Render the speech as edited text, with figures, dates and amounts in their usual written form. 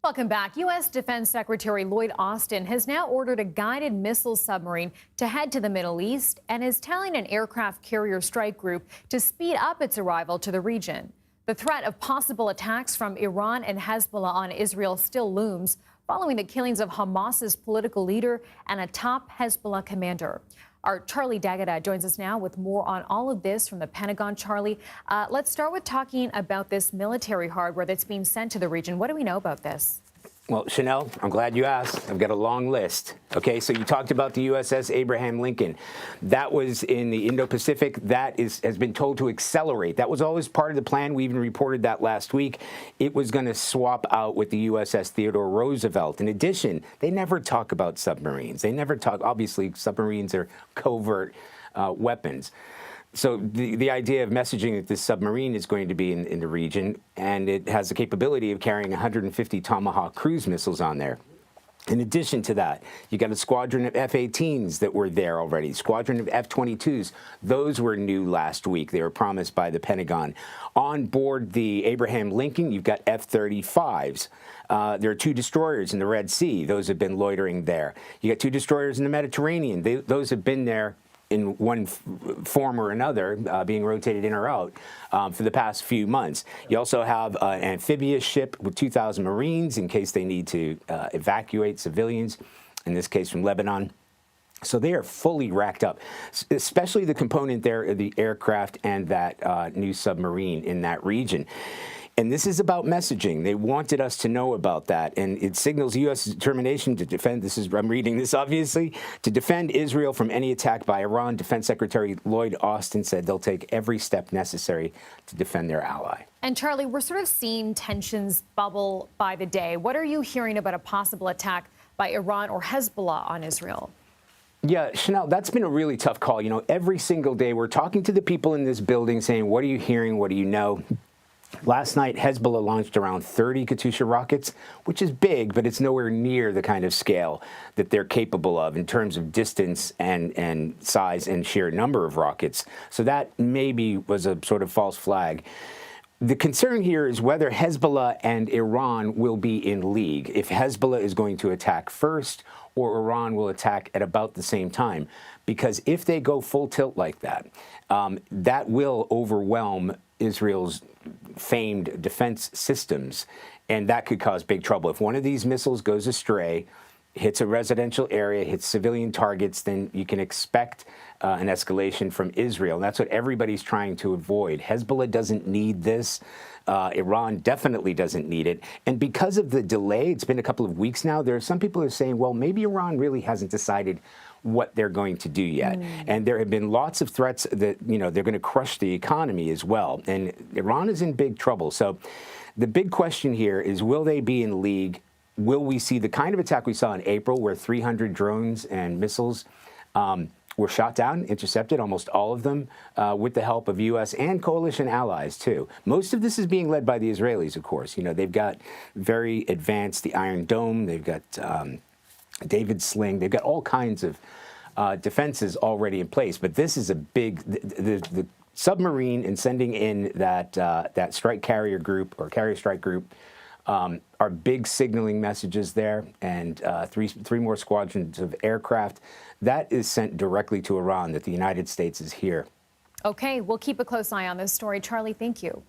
Welcome back. U.S. Defense Secretary Lloyd Austin has now ordered a guided missile submarine to head to the Middle East and is telling an aircraft carrier strike group to speed up its arrival to the region. The threat of possible attacks from Iran and Hezbollah on Israel still looms, following the killings of Hamas's political leader and a top Hezbollah commander. Our Charlie D'Agata joins us now with more on all of this from the Pentagon. Charlie, let's start with talking about this military hardware that's being sent to the region. What do we know about this? Well, Chanel, I'm glad you asked. I've got a long list. Okay, so you talked about the USS Abraham Lincoln. That was in the Indo-Pacific. That has been told to accelerate. That was always part of the plan. We even reported that last week. It was going to swap out with the USS Theodore Roosevelt. In addition, they never talk about submarines. They never talk. Obviously, submarines are covert weapons. So the idea of messaging that this submarine is going to be in the region, and it has the capability of carrying 150 Tomahawk cruise missiles on there. In addition to that, you got a squadron of F-18s that were there already, squadron of F-22s. Those were new last week. They were promised by the Pentagon. On board the Abraham Lincoln, you've got F-35s. There are 2 destroyers in the Red Sea. Those have been loitering there. You got 2 destroyers in the Mediterranean. Those have been there in one form or another, being rotated in or out for the past few months. You also have an amphibious ship with 2,000 Marines in case they need to evacuate civilians, in this case from Lebanon. So they are fully racked up, especially the component there of the aircraft and that new submarine in that region. And this is about messaging. They wanted us to know about that. And it signals U.S. determination to defend, I'm reading this obviously, to defend Israel from any attack by Iran. Defense Secretary Lloyd Austin said they'll take every step necessary to defend their ally. And Charlie, we're sort of seeing tensions bubble by the day. What are you hearing about a possible attack by Iran or Hezbollah on Israel? Yeah, Chanel, that's been a really tough call. You know, every single day we're talking to the people in this building saying, what are you hearing? What do you know? Last night, Hezbollah launched around 30 Katyusha rockets, which is big, but it's nowhere near the kind of scale that they're capable of in terms of distance and size and sheer number of rockets. So that maybe was a sort of false flag. The concern here is whether Hezbollah and Iran will be in league, if Hezbollah is going to attack first or Iran will attack at about the same time. Because if they go full tilt like that, that will overwhelm Israel's famed defense systems, and that could cause big trouble. If one of these missiles goes astray, hits a residential area, hits civilian targets, then you can expect an escalation from Israel. And that's what everybody's trying to avoid. Hezbollah doesn't need this. Iran definitely doesn't need it. And because of the delay, it's been a couple of weeks now, there are some people who are saying, well, maybe Iran really hasn't decided what they're going to do yet. And there have been lots of threats that, you know, they're going to crush the economy as well. And Iran is in big trouble. So the big question here is, will they be in league? Will we see the kind of attack we saw in April where 300 drones and missiles were shot down, intercepted, almost all of them, with the help of U.S. and coalition allies, too. Most of this is being led by the Israelis, of course. You know, they've got very advanced, the Iron Dome, they've got David Sling, they've got all kinds of defenses already in place. But this is a big, the submarine and sending in that strike carrier group or carrier strike group are big signaling messages there, and three more squadrons of aircraft. That is sent directly to Iran that the United States is here. Okay, we'll keep a close eye on this story. Charlie, thank you.